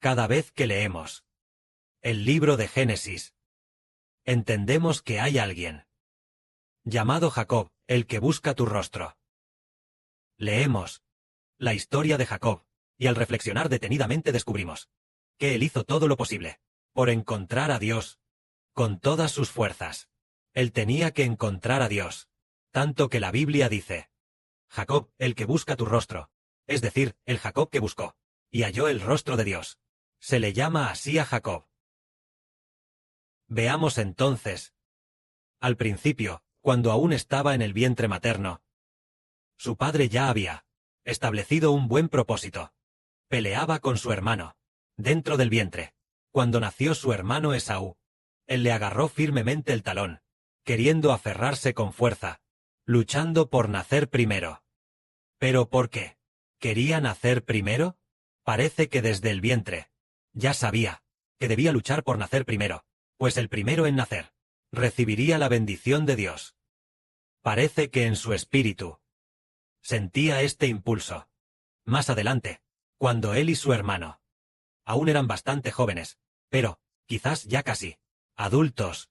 Cada vez que leemos el libro de Génesis, entendemos que hay alguien llamado Jacob, el que busca tu rostro. Leemos la historia de Jacob, y al reflexionar detenidamente descubrimos que él hizo todo lo posible por encontrar a Dios con todas sus fuerzas. Él tenía que encontrar a Dios, tanto que la Biblia dice: Jacob, el que busca tu rostro, es decir, el Jacob que buscó y halló el rostro de Dios. Se le llama así a Jacob. Veamos entonces. Al principio, cuando aún estaba en el vientre materno, su padre ya había establecido un buen propósito. Peleaba con su hermano dentro del vientre. Cuando nació su hermano Esaú, él le agarró firmemente el talón, queriendo aferrarse con fuerza, luchando por nacer primero. ¿Pero por qué? ¿Quería nacer primero? Parece que desde el vientre ya sabía que debía luchar por nacer primero, pues el primero en nacer recibiría la bendición de Dios. Parece que en su espíritu sentía este impulso. Más adelante, cuando él y su hermano aún eran bastante jóvenes, pero, quizás ya casi, adultos,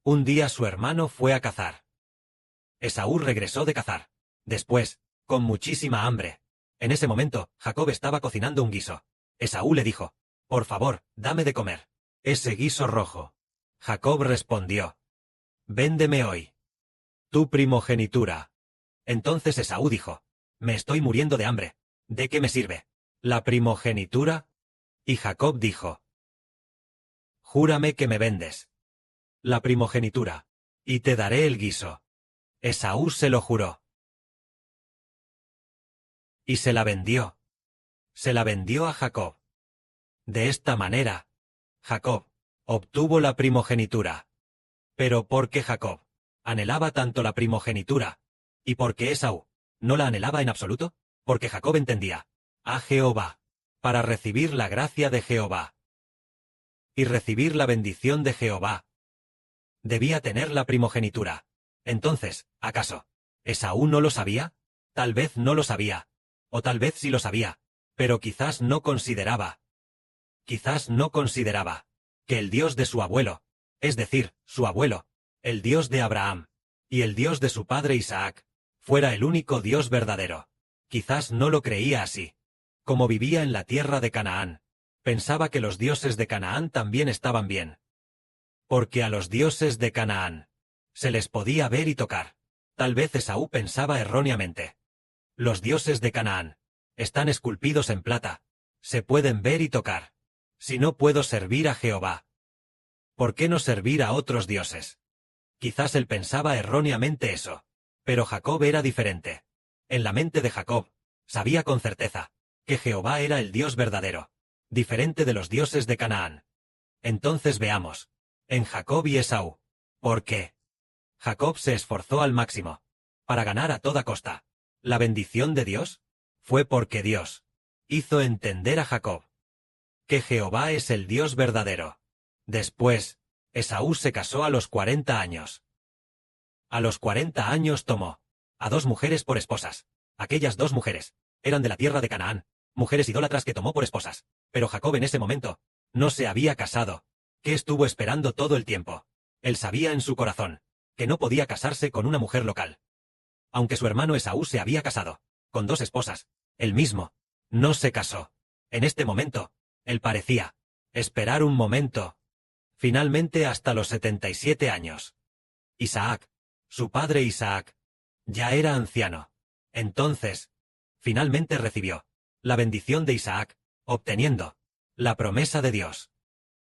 un día su hermano fue a cazar. Esaú regresó de cazar. Después, con muchísima hambre. En ese momento, Jacob estaba cocinando un guiso. Esaú le dijo: por favor, dame de comer ese guiso rojo. Jacob respondió: véndeme hoy tu primogenitura. Entonces Esaú dijo: me estoy muriendo de hambre. ¿De qué me sirve la primogenitura? Y Jacob dijo: júrame que me vendes la primogenitura, y te daré el guiso. Esaú se lo juró. Y se la vendió. Se la vendió a Jacob. De esta manera, Jacob obtuvo la primogenitura. Pero ¿por qué Jacob anhelaba tanto la primogenitura? ¿Y por qué Esaú no la anhelaba en absoluto? Porque Jacob entendía a Jehová para recibir la gracia de Jehová y recibir la bendición de Jehová. Debía tener la primogenitura. Entonces, ¿acaso Esaú no lo sabía? Tal vez no lo sabía, o tal vez sí lo sabía, pero quizás no consideraba que el Dios de su abuelo, es decir, su abuelo, el Dios de Abraham, y el Dios de su padre Isaac, fuera el único Dios verdadero. Quizás no lo creía así. Como vivía en la tierra de Canaán, pensaba que los dioses de Canaán también estaban bien. Porque a los dioses de Canaán se les podía ver y tocar. Tal vez Esaú pensaba erróneamente. Los dioses de Canaán están esculpidos en plata, se pueden ver y tocar. Si no puedo servir a Jehová, ¿por qué no servir a otros dioses? Quizás él pensaba erróneamente eso. Pero Jacob era diferente. En la mente de Jacob, sabía con certeza que Jehová era el Dios verdadero, diferente de los dioses de Canaán. Entonces veamos, en Jacob y Esaú, ¿por qué? Jacob se esforzó al máximo para ganar a toda costa la bendición de Dios. Fue porque Dios hizo entender a Jacob que Jehová es el Dios verdadero. Después, Esaú se casó a los 40 años. A los 40 años tomó a 2 mujeres por esposas. Aquellas 2 mujeres eran de la tierra de Canaán, mujeres idólatras que tomó por esposas. Pero Jacob en ese momento no se había casado. ¿Qué estuvo esperando todo el tiempo? Él sabía en su corazón que no podía casarse con una mujer local. Aunque su hermano Esaú se había casado con 2 esposas, él mismo no se casó. En este momento, él parecía esperar un momento. Finalmente hasta los 77 años. Isaac, su padre Isaac, ya era anciano. Entonces, finalmente recibió la bendición de Isaac, obteniendo la promesa de Dios.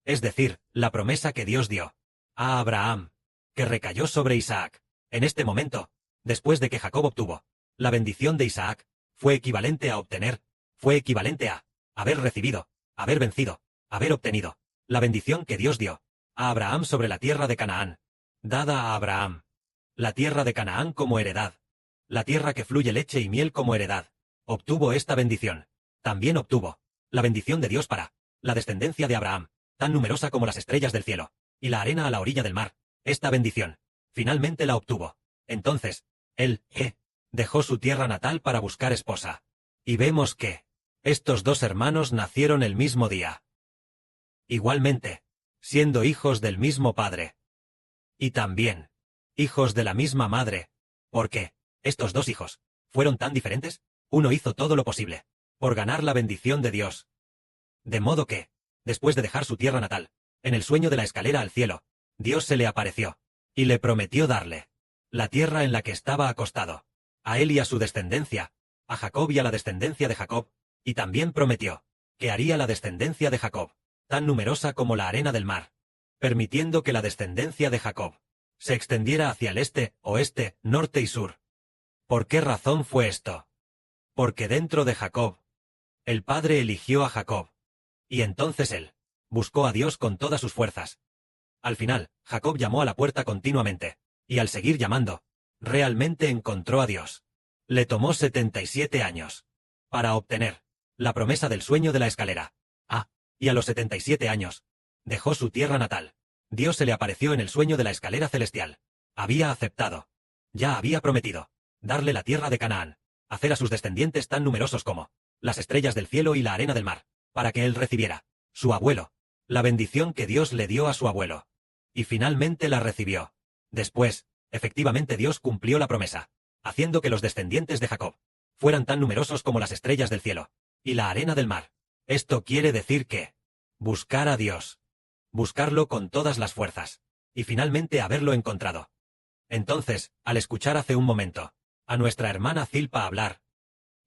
Es decir, la promesa que Dios dio a Abraham, que recayó sobre Isaac. En este momento, después de que Jacob obtuvo la bendición de Isaac, fue equivalente a obtener, fue equivalente a haber recibido, haber vencido, haber obtenido la bendición que Dios dio a Abraham sobre la tierra de Canaán, dada a Abraham. La tierra de Canaán como heredad, la tierra que fluye leche y miel como heredad, obtuvo esta bendición. También obtuvo la bendición de Dios para la descendencia de Abraham, tan numerosa como las estrellas del cielo, y la arena a la orilla del mar. Esta bendición, finalmente la obtuvo. Entonces, él, dejó su tierra natal para buscar esposa. Y vemos que Estos dos hermanos nacieron el mismo día. Igualmente, siendo hijos del mismo padre. Y también, hijos de la misma madre. ¿Por qué? Estos dos hijos fueron tan diferentes. Uno hizo todo lo posible por ganar la bendición de Dios. De modo que, después de dejar su tierra natal, en el sueño de la escalera al cielo, Dios se le apareció y le prometió darle la tierra en la que estaba acostado, a él y a su descendencia, a Jacob y a la descendencia de Jacob, y también prometió que haría la descendencia de Jacob tan numerosa como la arena del mar, permitiendo que la descendencia de Jacob se extendiera hacia el este, oeste, norte y sur. ¿Por qué razón fue esto? Porque dentro de Jacob, el Padre eligió a Jacob, y entonces él buscó a Dios con todas sus fuerzas. Al final, Jacob llamó a la puerta continuamente, y al seguir llamando, realmente encontró a Dios. Le tomó 77 años para obtener la promesa del sueño de la escalera. Y a los 77 años, dejó su tierra natal. Dios se le apareció en el sueño de la escalera celestial. Había aceptado, ya había prometido, darle la tierra de Canaán, hacer a sus descendientes tan numerosos como las estrellas del cielo y la arena del mar, para que él recibiera, su abuelo, la bendición que Dios le dio a su abuelo. Y finalmente la recibió. Después, efectivamente Dios cumplió la promesa, haciendo que los descendientes de Jacob fueran tan numerosos como las estrellas del cielo y la arena del mar. Esto quiere decir que buscar a Dios, buscarlo con todas las fuerzas, y finalmente haberlo encontrado. Entonces, al escuchar hace un momento a nuestra hermana Zilpa hablar,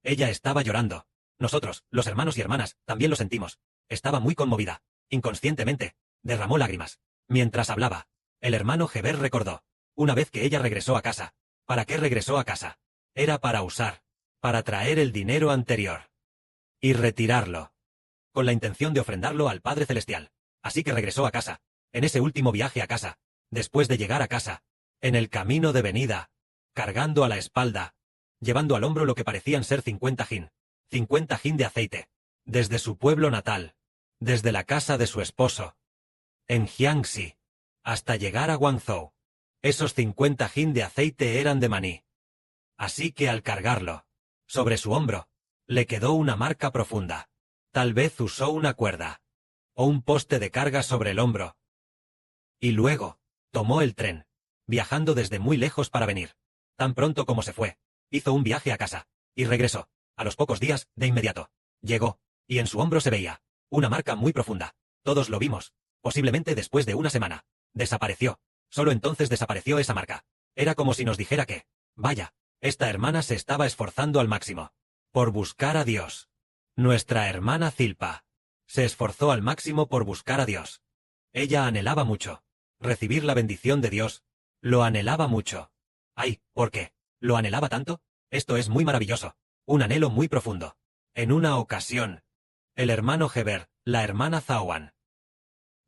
ella estaba llorando. Nosotros, los hermanos y hermanas, también lo sentimos. Estaba muy conmovida. Inconscientemente, derramó lágrimas. Mientras hablaba, el hermano Heber recordó, una vez que ella regresó a casa. ¿Para qué regresó a casa? Era para traer el dinero anterior y retirarlo, con la intención de ofrendarlo al Padre Celestial. Así que regresó a casa, en ese último viaje a casa, después de llegar a casa, en el camino de venida, cargando a la espalda, llevando al hombro lo que parecían ser 50 hin de aceite, desde su pueblo natal, desde la casa de su esposo, en Jiangxi, hasta llegar a Guangzhou. Esos 50 hin de aceite eran de maní. Así que al cargarlo sobre su hombro, le quedó una marca profunda. Tal vez usó una cuerda o un poste de carga sobre el hombro. Y luego, tomó el tren, viajando desde muy lejos para venir. Tan pronto como se fue, hizo un viaje a casa, y regresó. A los pocos días, de inmediato, llegó, y en su hombro se veía una marca muy profunda. Todos lo vimos. Posiblemente después de una semana. Desapareció. Solo entonces desapareció esa marca. Era como si nos dijera que, vaya, esta hermana se estaba esforzando al máximo por buscar a Dios. Nuestra hermana Zilpa se esforzó al máximo por buscar a Dios. Ella anhelaba mucho recibir la bendición de Dios. Lo anhelaba mucho. ¡Ay! ¿Por qué lo anhelaba tanto? Esto es muy maravilloso. Un anhelo muy profundo. En una ocasión, el hermano Heber, la hermana Zawan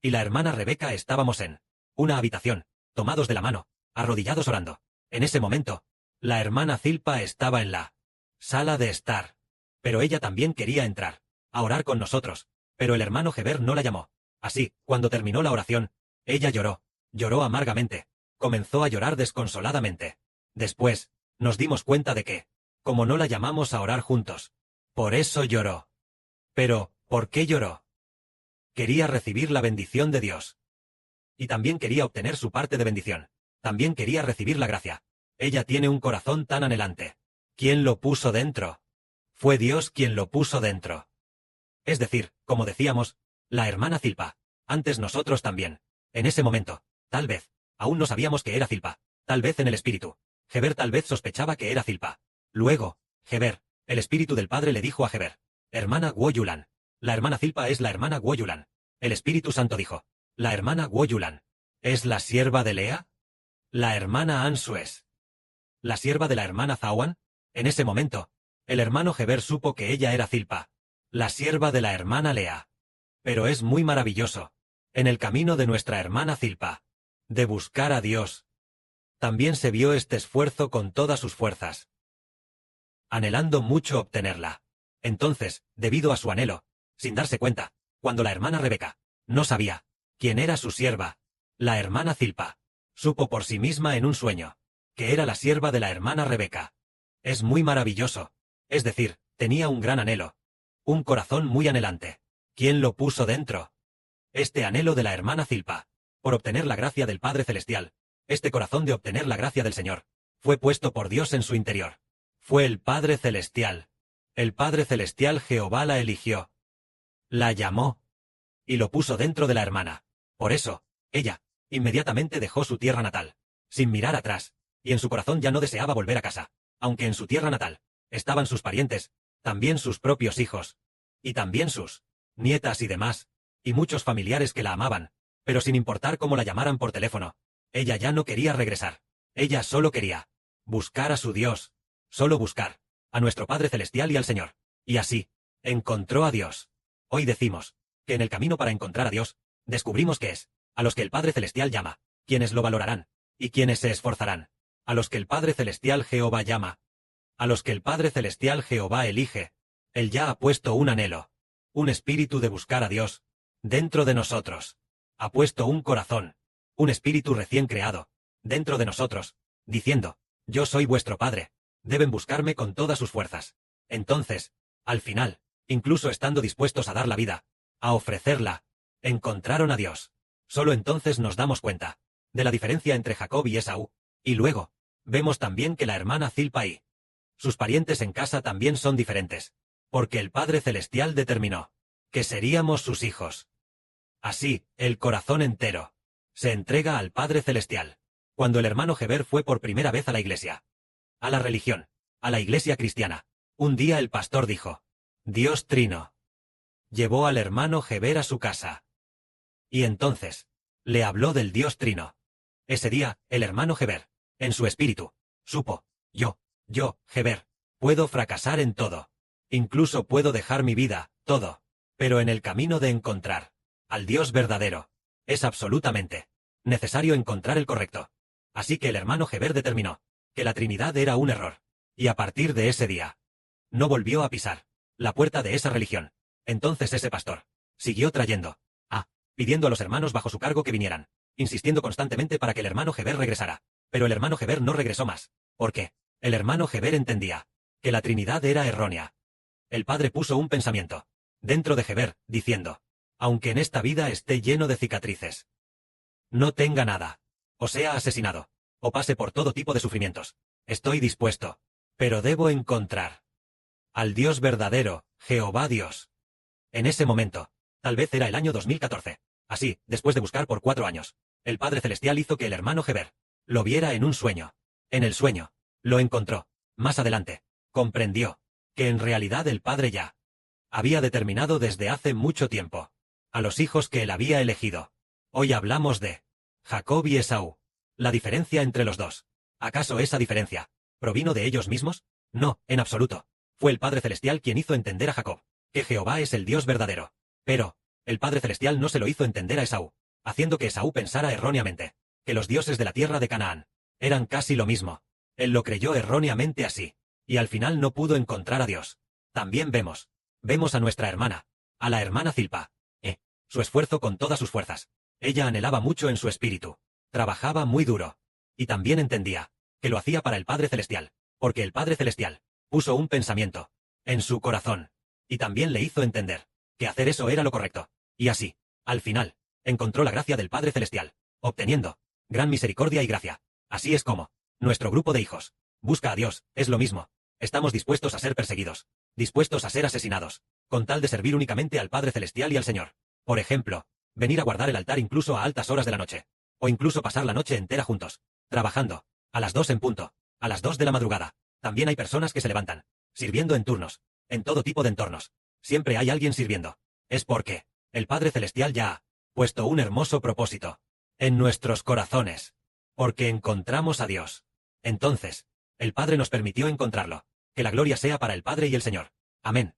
y la hermana Rebeca estábamos en una habitación, tomados de la mano, arrodillados orando. En ese momento, la hermana Zilpa estaba en la sala de estar. Pero ella también quería entrar a orar con nosotros, pero el hermano Heber no la llamó. Así, cuando terminó la oración, ella lloró amargamente, comenzó a llorar desconsoladamente. Después, nos dimos cuenta de que, como no la llamamos a orar juntos, por eso lloró. Pero, ¿por qué lloró? Quería recibir la bendición de Dios. Y también quería obtener su parte de bendición. También quería recibir la gracia. Ella tiene un corazón tan anhelante. ¿Quién lo puso dentro? Fue Dios quien lo puso dentro. Es decir, como decíamos, la hermana Zilpa. Antes nosotros también. En ese momento, tal vez, aún no sabíamos que era Zilpa. Tal vez en el espíritu. Heber tal vez sospechaba que era Zilpa. Luego, Heber, el espíritu del Padre le dijo a Heber, hermana Guoyulan. La hermana Zilpa es la hermana Guoyulan. El Espíritu Santo dijo, la hermana Guoyulan. ¿Es la sierva de Lea? La hermana Ansu es la sierva de la hermana Zawan. En ese momento, el hermano Heber supo que ella era Zilpa, la sierva de la hermana Lea. Pero es muy maravilloso, en el camino de nuestra hermana Zilpa, de buscar a Dios. También se vio este esfuerzo con todas sus fuerzas, anhelando mucho obtenerla. Entonces, debido a su anhelo, sin darse cuenta, cuando la hermana Rebeca no sabía quién era su sierva, la hermana Zilpa supo por sí misma en un sueño que era la sierva de la hermana Rebeca. Es muy maravilloso. Es decir, tenía un gran anhelo, Un corazón muy anhelante. ¿Quién lo puso dentro? Este anhelo de la hermana Zilpa, por obtener la gracia del Padre Celestial, este corazón de obtener la gracia del Señor, fue puesto por Dios en su interior. Fue el Padre Celestial. El Padre Celestial Jehová la eligió. La llamó. Y lo puso dentro de la hermana. Por eso, ella, inmediatamente dejó su tierra natal, sin mirar atrás, y en su corazón ya no deseaba volver a casa, aunque en su tierra natal estaban sus parientes, también sus propios hijos, y también sus nietas y demás, y muchos familiares que la amaban, pero sin importar cómo la llamaran por teléfono, ella ya no quería regresar. Ella solo quería buscar a su Dios, solo buscar a nuestro Padre Celestial y al Señor. Y así, encontró a Dios. Hoy decimos que en el camino para encontrar a Dios, descubrimos que es a los que el Padre Celestial llama, quienes lo valorarán, y quienes se esforzarán, a los que el Padre Celestial Jehová llama, a los que el Padre Celestial Jehová elige. Él ya ha puesto un anhelo, un espíritu de buscar a Dios, dentro de nosotros. Ha puesto un corazón, un espíritu recién creado, dentro de nosotros, diciendo, yo soy vuestro Padre, deben buscarme con todas sus fuerzas. Entonces, al final, incluso estando dispuestos a dar la vida, a ofrecerla, encontraron a Dios. Solo entonces nos damos cuenta de la diferencia entre Jacob y Esaú, y luego, vemos también que la hermana Zilpa y sus parientes en casa también son diferentes, porque el Padre Celestial determinó que seríamos sus hijos. Así, el corazón entero se entrega al Padre Celestial. Cuando el hermano Heber fue por primera vez a la iglesia, a la religión, a la iglesia cristiana, un día el pastor dijo, Dios Trino. Llevó al hermano Heber a su casa. Y entonces, le habló del Dios Trino. Ese día, el hermano Heber, en su espíritu, supo, yo, Heber, puedo fracasar en todo. Incluso puedo dejar mi vida, todo. Pero en el camino de encontrar al Dios verdadero, es absolutamente necesario encontrar el correcto. Así que el hermano Heber determinó que la Trinidad era un error. Y a partir de ese día, no volvió a pisar la puerta de esa religión. Entonces ese pastor siguió pidiendo a los hermanos bajo su cargo que vinieran, insistiendo constantemente para que el hermano Heber regresara. Pero el hermano Heber no regresó más. ¿Por qué? El hermano Heber entendía que la Trinidad era errónea. El Padre puso un pensamiento dentro de Heber, diciendo, aunque en esta vida esté lleno de cicatrices, no tenga nada, o sea asesinado, o pase por todo tipo de sufrimientos, estoy dispuesto, pero debo encontrar al Dios verdadero, Jehová Dios. En ese momento, tal vez era el año 2014. Así, después de buscar por 4 años, el Padre Celestial hizo que el hermano Heber lo viera en un sueño. En el sueño, lo encontró. Más adelante, comprendió que en realidad el Padre ya había determinado desde hace mucho tiempo a los hijos que él había elegido. Hoy hablamos de Jacob y Esaú. La diferencia entre los dos. ¿Acaso esa diferencia provino de ellos mismos? No, en absoluto. Fue el Padre Celestial quien hizo entender a Jacob que Jehová es el Dios verdadero. Pero el Padre Celestial no se lo hizo entender a Esaú, haciendo que Esaú pensara erróneamente que los dioses de la tierra de Canaán eran casi lo mismo. Él lo creyó erróneamente así, y al final no pudo encontrar a Dios. También vemos a nuestra hermana, a la hermana Zilpa, su esfuerzo con todas sus fuerzas. Ella anhelaba mucho en su espíritu, trabajaba muy duro, y también entendía que lo hacía para el Padre Celestial, porque el Padre Celestial puso un pensamiento en su corazón, y también le hizo entender que hacer eso era lo correcto. Y así, al final, encontró la gracia del Padre Celestial, obteniendo gran misericordia y gracia. Así es como nuestro grupo de hijos busca a Dios, es lo mismo. Estamos dispuestos a ser perseguidos, dispuestos a ser asesinados, con tal de servir únicamente al Padre Celestial y al Señor. Por ejemplo, venir a guardar el altar incluso a altas horas de la noche, o incluso pasar la noche entera juntos, trabajando, a las 2 en punto, a las 2 de la madrugada. También hay personas que se levantan, sirviendo en turnos, en todo tipo de entornos. Siempre hay alguien sirviendo. Es porque el Padre Celestial ya ha puesto un hermoso propósito en nuestros corazones, porque encontramos a Dios. Entonces, el Padre nos permitió encontrarlo. Que la gloria sea para el Padre y el Señor. Amén.